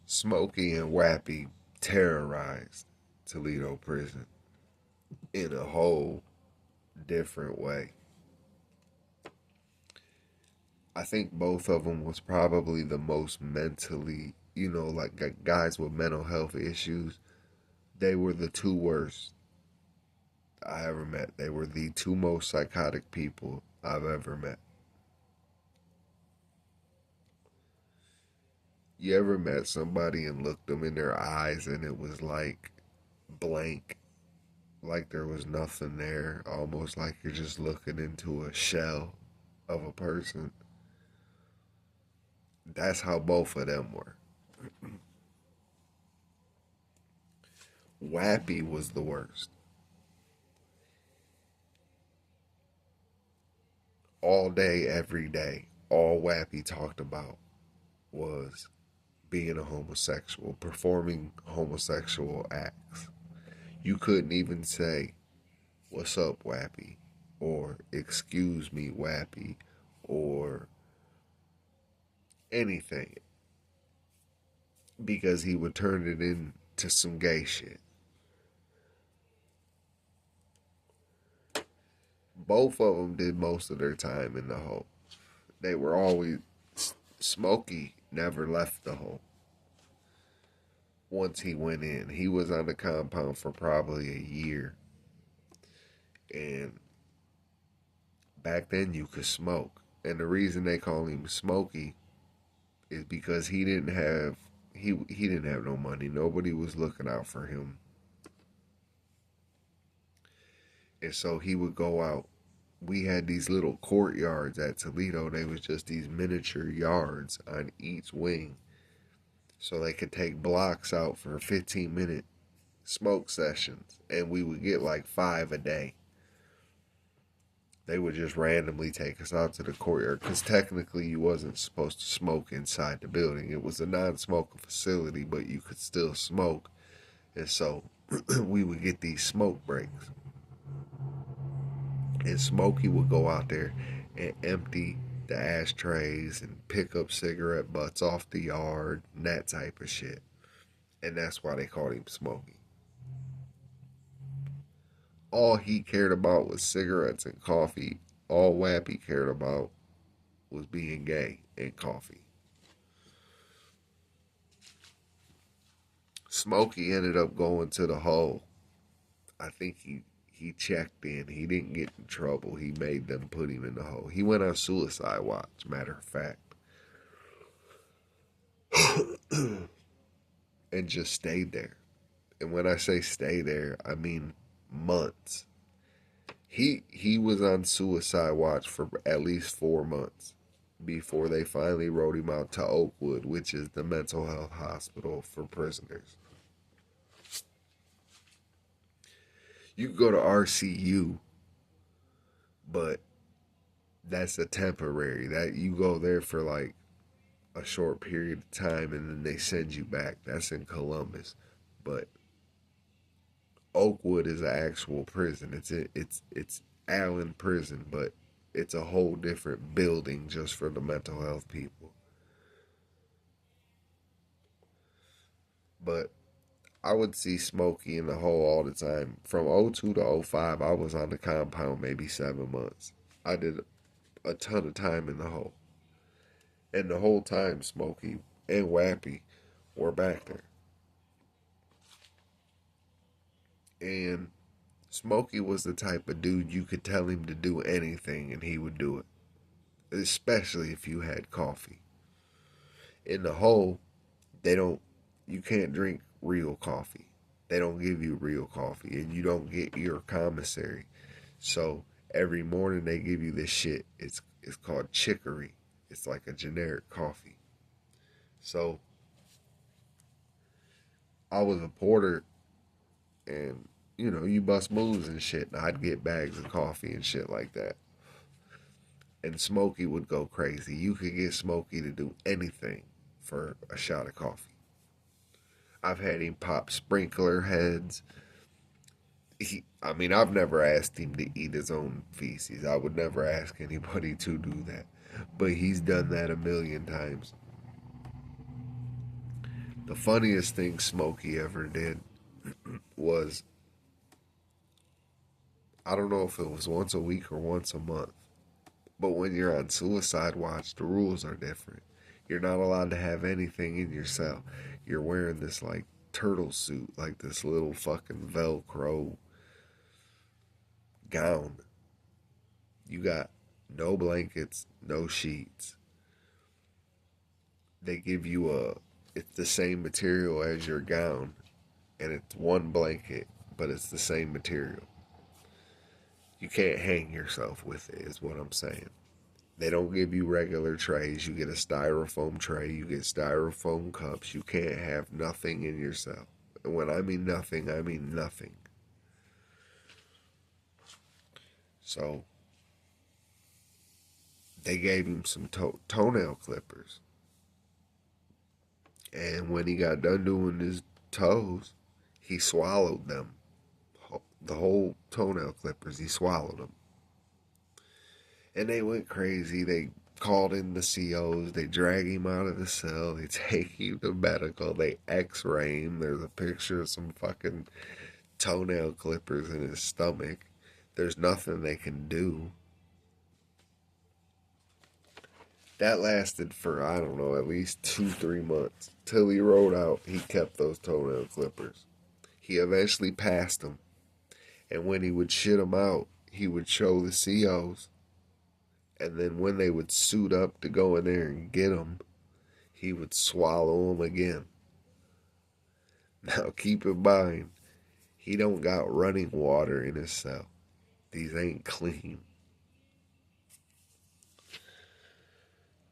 Smokey and Wappy terrorized Toledo prison in a whole different way. I think both of them was probably the most mentally, like guys with mental health issues. They were the two worst I ever met. They were the two most psychotic people I've ever met. You ever met somebody and looked them in their eyes and it was like blank, like there was nothing there, almost like you're just looking into a shell of a person? That's how both of them were. Wappy was the worst. All day, every day, all Wappy talked about was being a homosexual, performing homosexual acts. You couldn't even say, "What's up, Wappy?" or "Excuse me, Wappy," or anything, because he would turn it into some gay shit. Both of them did most of their time in the hole. They were always. Smokey never left the hole. Once he went in, he was on the compound for probably a year. And back then you could smoke. And the reason they call him Smokey is because he didn't have no money. Nobody was looking out for him. And so he would go out. We had these little courtyards at Toledo. They was just these miniature yards on each wing. So they could take blocks out for 15-minute smoke sessions. And we would get like 5 a day. They would just randomly take us out to the courtyard because technically you wasn't supposed to smoke inside the building. It was a non-smoking facility, but you could still smoke. And so we would get these smoke breaks. And Smokey would go out there and empty the ashtrays and pick up cigarette butts off the yard and that type of shit. And that's why they called him Smokey. All he cared about was cigarettes and coffee. All Wappy cared about was being gay and coffee. Smokey ended up going to the hole. I think he checked in. He didn't get in trouble. He made them put him in the hole. He went on suicide watch, matter of fact. And just stayed there. And when I say stay there, I mean months. He was on suicide watch for at least 4 months before they finally wrote him out to Oakwood, which is the mental health hospital for prisoners. You can go to RCU, but that's a temporary. That you go there for like a short period of time and then they send you back. That's in Columbus. But Oakwood is an actual prison. It's Allen Prison, but it's a whole different building just for the mental health people. But I would see Smokey in the hole all the time. From '02 to '05, I was on the compound maybe 7 months. I did a ton of time in the hole. And the whole time, Smokey and Wappy were back there. And Smokey was the type of dude you could tell him to do anything and he would do it. Especially if you had coffee. In the hole, you can't drink real coffee. They don't give you real coffee and you don't get your commissary. So every morning they give you this shit. It's called chicory. It's like a generic coffee. So I was a porter and you bust moves and shit and I'd get bags of coffee and shit like that. And Smokey would go crazy. You could get Smokey to do anything for a shot of coffee. I've had him pop sprinkler heads. I've never asked him to eat his own feces. I would never ask anybody to do that. But he's done that a million times. The funniest thing Smokey ever did was, I don't know if it was once a week or once a month, but when you're on suicide watch, the rules are different. You're not allowed to have anything in your cell. You're wearing this like turtle suit, like this little fucking Velcro gown. You got no blankets, no sheets. They give you it's the same material as your gown, and it's one blanket, but it's the same material. You can't hang yourself with it, is what I'm saying. They don't give you regular trays. You get a styrofoam tray, you get styrofoam cups. You can't have nothing in your cell. And when I mean nothing, I mean nothing. So they gave him some toenail clippers. And when he got done doing his toes, he swallowed them. The whole toenail clippers, he swallowed them. And they went crazy. They called in the COs. They drag him out of the cell. They take him to medical. They x-ray him. There's a picture of some fucking toenail clippers in his stomach. There's nothing they can do. That lasted for, I don't know, at least 2-3 months. Till he rode out, he kept those toenail clippers. He eventually passed them. And when he would shit them out, he would show the COs. And then when they would suit up to go in there and get them, he would swallow them again. Now keep in mind, he don't got running water in his cell. These ain't clean.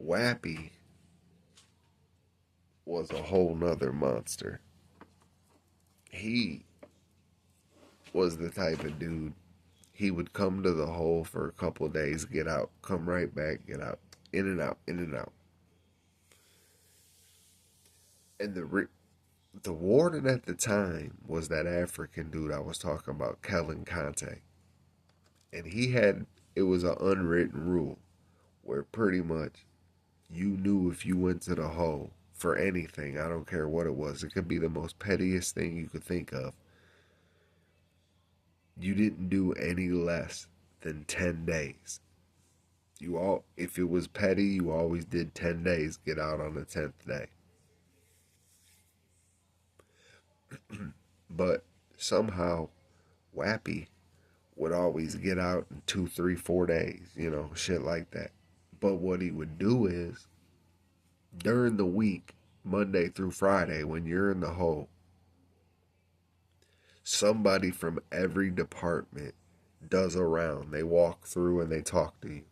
Wappy was a whole nother monster. He was the type of dude, he would come to the hole for a couple of days, get out, come right back, get out, in and out, in and out. And the warden at the time was that African dude I was talking about, Kellen Conte. And it was an unwritten rule where pretty much you knew if you went to the hole for anything, I don't care what it was, it could be the most pettiest thing you could think of. You didn't do any less than 10 days. If it was petty, you always did 10 days, get out on the 10th day. But somehow, Wappy would always get out in 2, 3, 4 days, shit like that. But what he would do is, during the week, Monday through Friday, when you're in the hole, somebody from every department does a round. They walk through and they talk to you.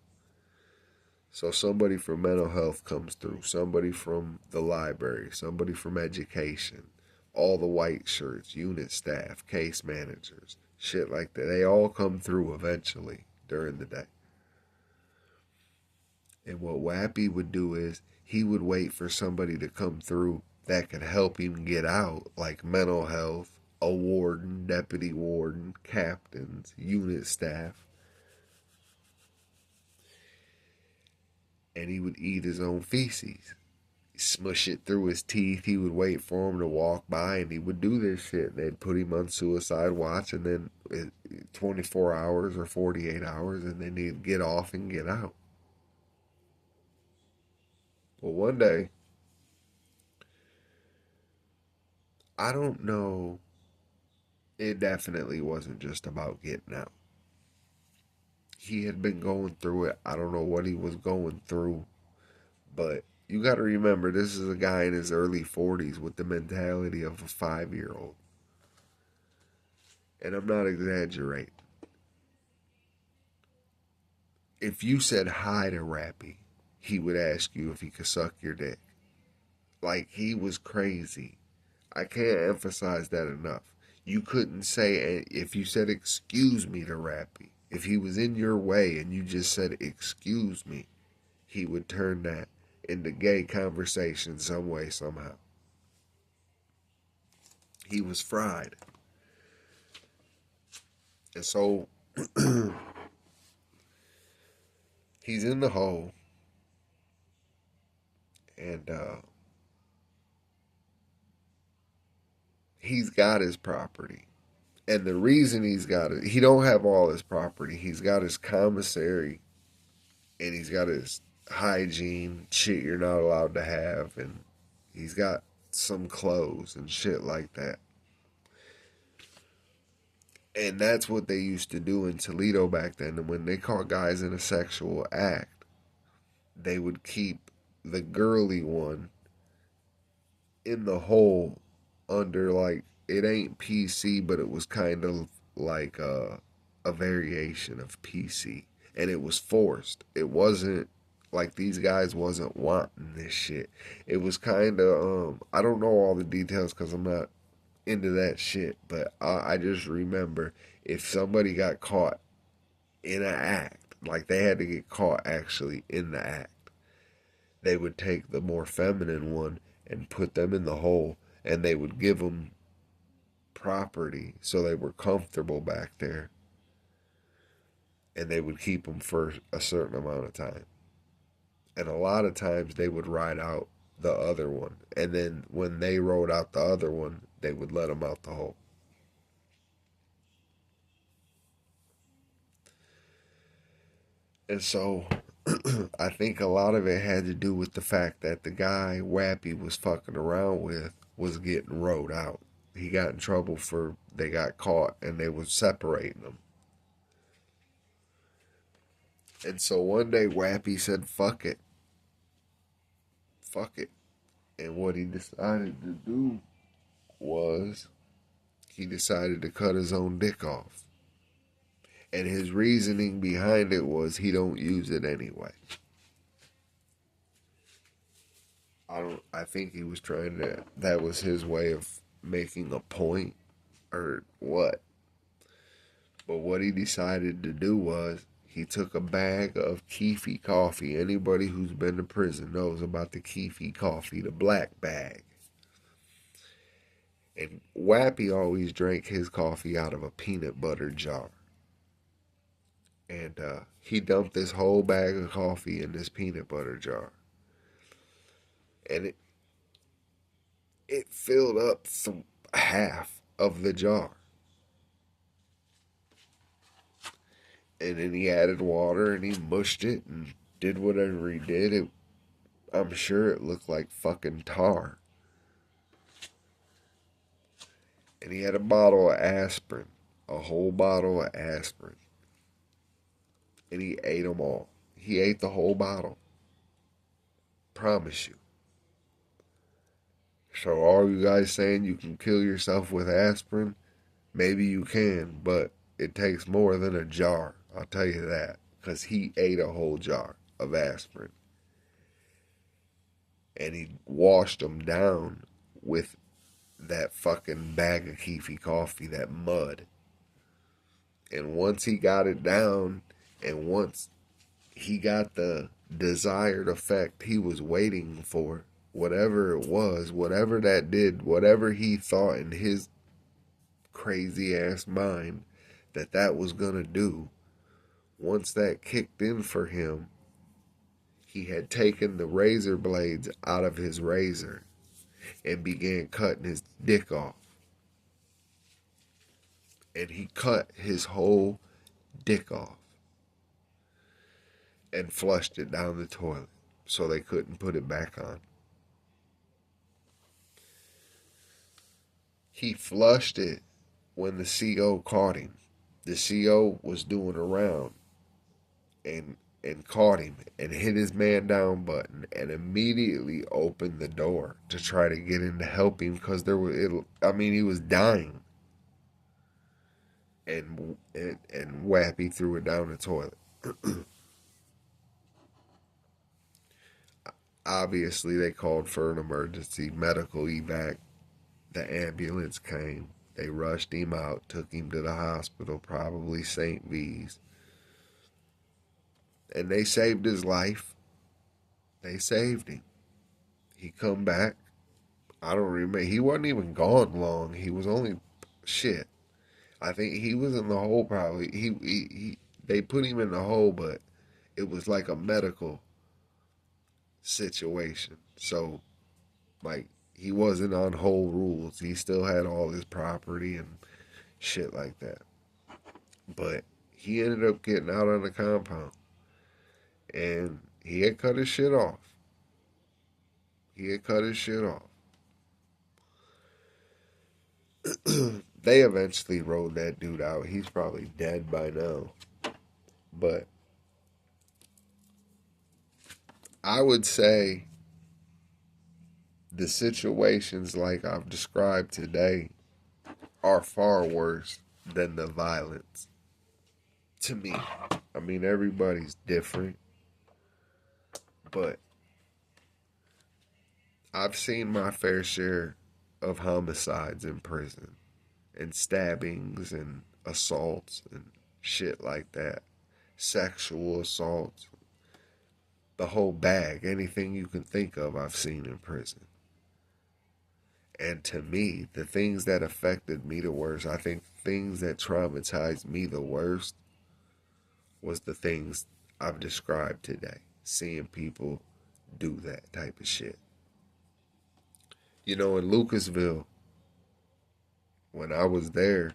So somebody from mental health comes through, somebody from the library, somebody from education, all the white shirts, unit staff, case managers, shit like that. They all come through eventually during the day. And what Wappy would do is he would wait for somebody to come through that could help him get out, like mental health, a warden, deputy warden, captains, unit staff. And he would eat his own feces. Smush it through his teeth. He would wait for him to walk by, and he would do this shit. They'd put him on suicide watch, and then 24 hours or 48 hours, and then he'd get off and get out. Well, one day, I don't know, it definitely wasn't just about getting out. He had been going through it. I don't know what he was going through, but you got to remember, this is a guy in his early 40s with the mentality of a 5-year-old. And I'm not exaggerating. If you said hi to Rappy, he would ask you if he could suck your dick. Like, he was crazy. I can't emphasize that enough. You couldn't say, if you said excuse me to Rappy, if he was in your way and you just said excuse me, he would turn that into gay conversation some way, somehow. He was fried. And so he's in the hole, and he's got his property. And the reason he's got it, he don't have all his property. He's got his commissary and he's got his hygiene shit you're not allowed to have, and he's got some clothes and shit like that. And that's what they used to do in Toledo back then. And when they caught guys in a sexual act, they would keep the girly one in the hole under, like, it ain't PC, but it was kind of like a variation of PC. And it was forced. It wasn't like these guys wasn't wanting this shit. It was kind of, I don't know all the details because I'm not into that shit, but I just remember if somebody got caught in an act, like they had to get caught actually in the act, they would take the more feminine one and put them in the hole, and they would give them property so they were comfortable back there, and they would keep them for a certain amount of time. And a lot of times they would ride out the other one, and then when they rode out the other one, they would let them out the hole. And so I think a lot of it had to do with the fact that the guy Wappy was fucking around with was getting rode out. He got in trouble for, they got caught and they were separating them. And so one day Wappy said, fuck it. Fuck it. And what he decided to do was he decided to cut his own dick off. And his reasoning behind it was he don't use it anyway. I think he was trying to, that was his way of making a point or what. But what he decided to do was he took a bag of Keefy coffee. Anybody who's been to prison knows about the Keefy coffee, the black bag. And Wappy always drank his coffee out of a peanut butter jar. And he dumped this whole bag of coffee in this peanut butter jar. And it filled up half of the jar. And then he added water and he mushed it and did whatever he did. I'm sure it looked like fucking tar. And he had a bottle of aspirin, a whole bottle of aspirin. And he ate them all. He ate the whole bottle. Promise you. So all you guys saying you can kill yourself with aspirin, maybe you can, but it takes more than a jar. I'll tell you that. Because he ate a whole jar of aspirin. And he washed them down with that fucking bag of Keefy coffee, that mud. And once he got it down, and once he got the desired effect he was waiting for, whatever it was, whatever that did, whatever he thought in his crazy ass mind that was gonna do, once that kicked in for him, he had taken the razor blades out of his razor and began cutting his dick off. And he cut his whole dick off and flushed it down the toilet so they couldn't put it back on. He flushed it when the CO caught him. The CO was doing a round and caught him and hit his man down button and immediately opened the door to try to get in to help him because he was dying. And Wappy threw it down the toilet. Obviously, they called for an emergency medical evac. The ambulance came. They rushed him out, took him to the hospital, probably St. V's. And they saved his life. They saved him. He come back. I don't remember. He wasn't even gone long. He was only shit. I think he was in the hole probably. They put him in the hole, but it was like a medical situation. So, like, he wasn't on whole rules. He still had all his property and shit like that. But he ended up getting out on the compound. And he had cut his shit off. He had cut his shit off. They eventually rolled that dude out. He's probably dead by now. But I would say the situations like I've described today are far worse than the violence. To me. I mean, everybody's different. But I've seen my fair share of homicides in prison. And stabbings and assaults and shit like that. Sexual assaults. The whole bag. Anything you can think of, I've seen in prison. And to me, the things that affected me the worst, I think things that traumatized me the worst was the things I've described today. Seeing people do that type of shit. You know, in Lucasville, when I was there,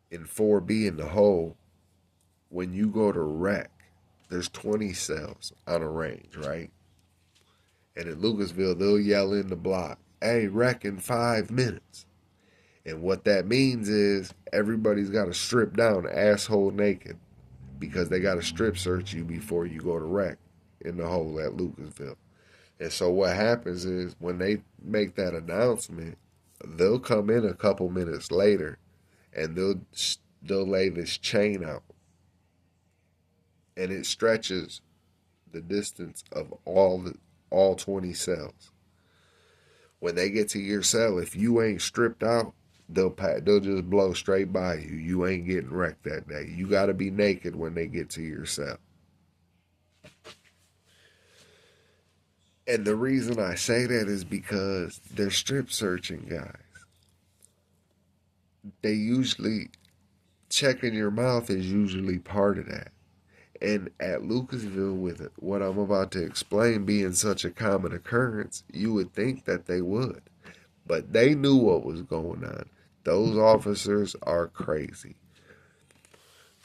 in 4B in the hole, when you go to rec, there's 20 cells on a range, right? And in Lucasville, they'll yell in the block, hey, rec in 5 minutes. And what that means is everybody's got to strip down asshole naked because they got to strip search you before you go to rec in the hole at Lucasville. And so what happens is when they make that announcement, they'll come in a couple minutes later and they'll lay this chain out. And it stretches the distance of all 20 cells. When they get to your cell, if you ain't stripped out, they'll just blow straight by you. You ain't getting wrecked that day. You got to be naked when they get to your cell. And the reason I say that is because they're strip searching guys. They usually, checking your mouth is usually part of that. And at Lucasville, with what I'm about to explain being such a common occurrence, you would think that they would. But they knew what was going on. Those officers are crazy.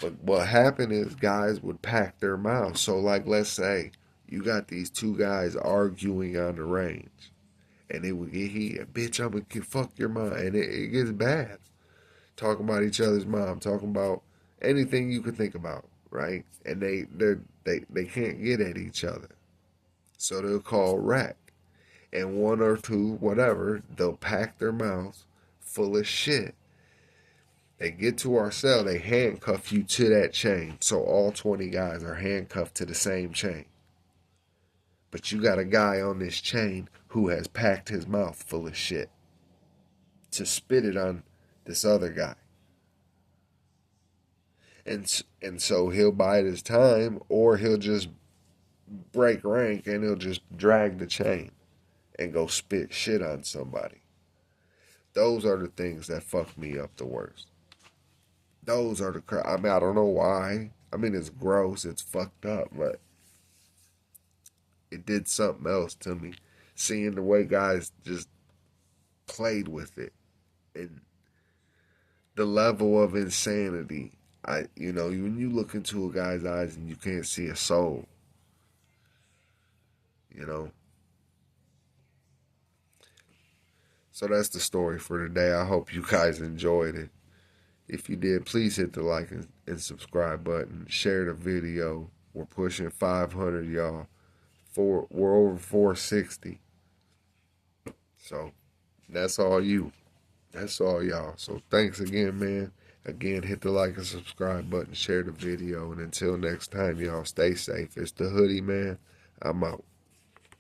But what happened is guys would pack their mouths. So, like, let's say you got these two guys arguing on the range. And it would get heated. Bitch, I'm going to fuck your mom. And it gets bad. Talking about each other's mom. Talking about anything you could think about. Right? And they can't get at each other. So they'll call rec. And one or two, whatever, they'll pack their mouths full of shit. They get to our cell, they handcuff you to that chain. So all 20 guys are handcuffed to the same chain. But you got a guy on this chain who has packed his mouth full of shit to spit it on this other guy. And so he'll bide his time, or he'll just break rank and he'll just drag the chain and go spit shit on somebody. Those are the things that fuck me up the worst. Those are I mean, I don't know why. I mean, it's gross, it's fucked up, but it did something else to me. Seeing the way guys just played with it. And the level of insanity. When you look into a guy's eyes and you can't see a soul, you know. So that's the story for today. I hope you guys enjoyed it. If you did, please hit the like and subscribe button. Share the video. We're pushing 500, y'all. We're over 460. So that's all you. That's all y'all. So thanks again, man. Again, hit the like and subscribe button. Share the video. And until next time, y'all, stay safe. It's the Hoodie Man. I'm out.